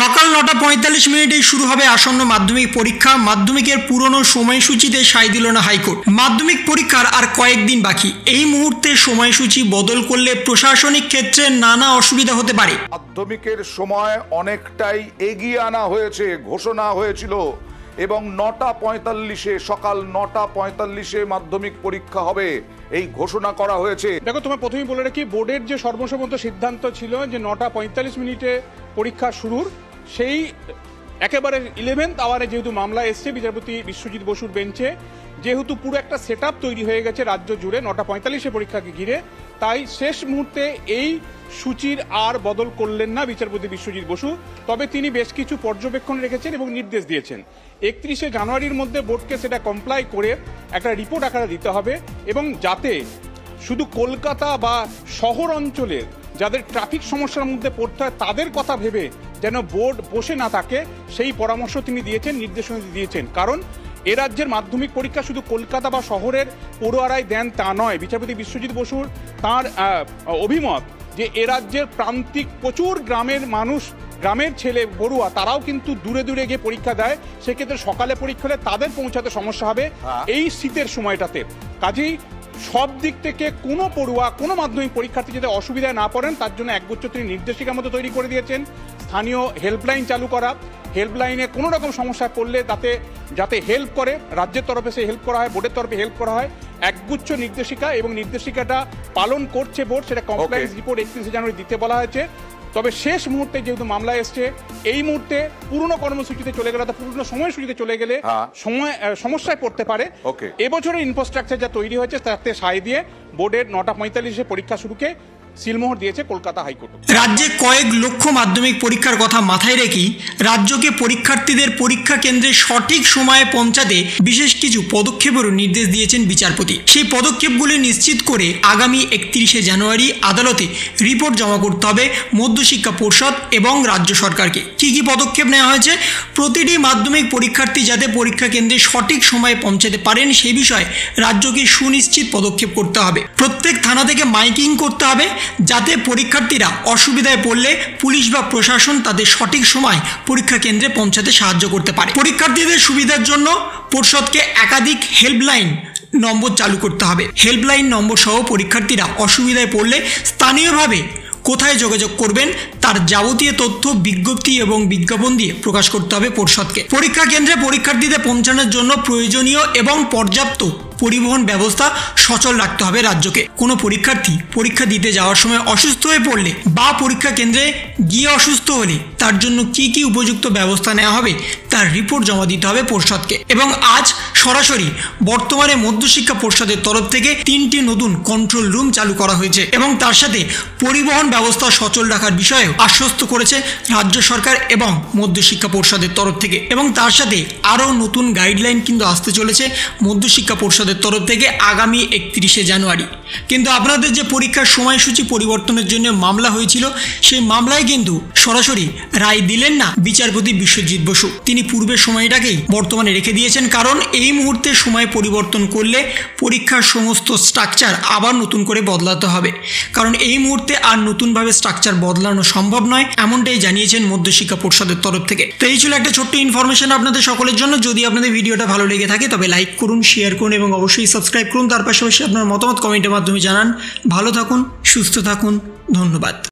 সকাল 9:45 শুরু হবে আসন্ন মাধ্যমিক পরীক্ষা। মাধ্যমিকের পুরনো সময়সূচিতে সায় দিল না হাইকোর্ট। মাধ্যমিক পরীক্ষার আর কয়েকদিন বাকি। এই মুহূর্তে সময়সূচি বদল করলে প্রশাসনিক ক্ষেত্রে নানা অসুবিধা হতে পারে। মাধ্যমিকের সময় অনেকটাই এগিয়ে আনা হয়েছে, ঘোষণা হয়েছিল এবং 9:45 সকাল 9:45 মাধ্যমিক পরীক্ষা হবে এই ঘোষণা করা হয়েছে। দেখো, তোমার প্রথমেই বলে রাখি, বোর্ডের যে সর্বসম্মত সিদ্ধান্ত ছিল যে 9:45 পরীক্ষা শুরুর, সেই একেবারে 11th আওয়ারে যেহেতু মামলা এসছে বিচারপতি বিশ্বজিৎ বসুর বেঞ্চে, যেহেতু পুরো একটা সেট তৈরি হয়ে গেছে রাজ্য জুড়ে 9:45 পরীক্ষাকে ঘিরে, তাই শেষ মুহূর্তে এই সূচির আর বদল করলেন না বিচারপতি বিশ্বজিৎ বসু। তবে তিনি বেশ কিছু পর্যবেক্ষণ রেখেছেন এবং নির্দেশ দিয়েছেন 31 জানুয়ারির মধ্যে বোর্ডকে সেটা কমপ্লাই করে একটা রিপোর্ট আকারে দিতে হবে, এবং যাতে শুধু কলকাতা বা শহর অঞ্চলের যাদের ট্রাফিক সমস্যার মধ্যে পড়তে হয় তাদের কথা ভেবে যেন বোর্ড বসে না থাকে, সেই পরামর্শ তিনি দিয়েছেন, নির্দেশনা দিয়েছেন। কারণ এ রাজ্যের মাধ্যমিক পরীক্ষা শুধু কলকাতা বা শহরের পড়ুয়ারাই দেন তা নয়। বিচারপতি বিশ্বজিৎ বসুর তাঁর অভিমত যে এ রাজ্যের প্রান্তিক প্রচুর গ্রামের মানুষ, গ্রামের ছেলে পড়ুয়া, তারাও কিন্তু দূরে দূরে গিয়ে পরীক্ষা দেয়। সেক্ষেত্রে সকালে পরীক্ষা হলে তাদের পৌঁছাতে সমস্যা হবে এই শীতের সময়টাতে। কাজেই সব দিক থেকে কোনো পড়ুয়া, কোনো মাধ্যমিক পরীক্ষার্থী যাতে অসুবিধায় না পড়েন তার জন্য একগুচ্ছ তিনি নির্দেশিকার মতো তৈরি করে দিয়েছেন। স্থানীয় হেল্পলাইন চালু করা, হেল্পলাইনে কোনো রকম সমস্যায় পড়লে যাতে হেল্প করে, রাজ্যের তরফে সে হেল্প করা হয়, বোর্ডের তরফে হেল্প করা হয়, একগুচ্ছ নির্দেশিকা, এবং নির্দেশিকাটা পালন করছে বোর্ড। সেটা কমপ্লায়েন্স রিপোর্ট 31 জানুয়ারি দিতে বলা হয়েছে। তবে শেষ মুহূর্তে যেহেতু মামলা এসছে, এই মুহূর্তে পুরনো কর্মসূচিতে চলে গেলে, পুরনো সময়সূচিতে চলে গেলে সমস্যায় পড়তে পারে। এবছরের ইনফ্রাস্ট্রাকচার যা তৈরি হয়েছে তাতে সায় দিয়ে বোর্ডের 9:45 পরীক্ষা শুরুকে সিলমোহর দিয়েছে কলকাতা হাইকোর্ট। রাজ্যে কয়েক লক্ষ মাধ্যমিক পরীক্ষার কথা মাথায় রেখেই রাজ্যকে পরীক্ষার্থীদের পরীক্ষা কেন্দ্রে সঠিক সময়ে পৌঁছাতে বিশেষ কিছু পদক্ষেপেরও নির্দেশ দিয়েছেন বিচারপতি। সেই পদক্ষেপগুলি নিশ্চিত করে আগামী 31 জানুয়ারি আদালতে রিপোর্ট জমা করতে হবে মধ্যশিক্ষা পর্ষদ এবং রাজ্য সরকারকে। কি কি পদক্ষেপ নেওয়া হয়েছে? প্রতিটি মাধ্যমিক পরীক্ষার্থী যাতে পরীক্ষা কেন্দ্রে সঠিক সময়ে পৌঁছাতে পারেন সেই বিষয়ে রাজ্যকে সুনিশ্চিত পদক্ষেপ করতে হবে। প্রত্যেক থানা থেকে মাইকিং করতে হবে যাতে পরীক্ষার্থীরা অসুবিধায় পড়লে পুলিশ বা প্রশাসন তাদের সঠিক সময় পরীক্ষা কেন্দ্রে পৌঁছাতে সাহায্য করতে পারে। পরীক্ষার্থীদের সুবিধার জন্য পর্ষদকে একাধিক হেল্পলাইন নম্বর চালু করতে হবে। হেল্পলাইন নম্বর সহ পরীক্ষার্থীরা অসুবিধায় পড়লে স্থানীয়ভাবে কোথায় যোগাযোগ করবেন তার যাবতীয় তথ্য বিজ্ঞপ্তি এবং বিজ্ঞাপন দিয়ে প্রকাশ করতে হবে পর্ষদকে। পরীক্ষা কেন্দ্রে পরীক্ষার্থীদের পৌঁছানোর জন্য প্রয়োজনীয় এবং পর্যাপ্ত পরিবহন ব্যবস্থা সচল রাখতে হবে রাজ্যকে। কোনো পরীক্ষার্থী পরীক্ষা দিতে যাওয়ার সময় অসুস্থ হয়ে পড়লে বা পরীক্ষা কেন্দ্রে গিয়ে অসুস্থ হলে তার জন্য কি কি উপযুক্ত ব্যবস্থা নেওয়া হবে তার রিপোর্ট জমা দিতে হবে পর্ষদকে। এবং আজ সরাসরি বর্তমানে মধ্যশিক্ষা পর্ষদের তরফ থেকে 3টি নতুন কন্ট্রোল রুম চালু করা হয়েছে এবং তার সাথে পরিবহন ব্যবস্থা সচল রাখার বিষয়ে আশ্বস্ত করেছে রাজ্য সরকার এবং মধ্যশিক্ষা পর্ষদের তরফ থেকে। এবং তার সাথে আরও নতুন গাইডলাইন কিন্তু আসতে চলেছে মধ্যশিক্ষা পর্ষদের তরফ থেকে আগামী 31 জানুয়ারি। কিন্তু আপনাদের যে পরীক্ষার সময়সূচি পরিবর্তনের জন্য মামলা হয়েছিল, সেই মামলায় কিন্তু সরাসরি রায় দিলেন না বিচারপতি বিশ্বজিৎ বসু। তিনি পূর্বের সময়টাকেই বর্তমানে রেখে দিয়েছেন, কারণ এই মুহূর্তে সময় পরিবর্তন করলে পরীক্ষার সমস্ত স্ট্রাকচার আবার নতুন করে বদলাতে হবে। কারণ এই মুহূর্তে আর নতুনভাবে স্ট্রাকচার বদলানো সম্ভব নয়, এমনটাই জানিয়েছেন মধ্যশিক্ষা পর্ষদের তরফ থেকে। তো এই ছিল একটা ছোট্ট ইনফরমেশন আপনাদের সকলের জন্য। যদি আপনাদের ভিডিওটা ভালো লেগে থাকে তবে লাইক করুন, শেয়ার করুন এবং অবশ্যই সাবস্ক্রাইব করুন। তার পাশাপাশি আপনার মতামত কমেন্টের মাধ্যমে জানান। ভালো থাকুন, সুস্থ থাকুন, ধন্যবাদ।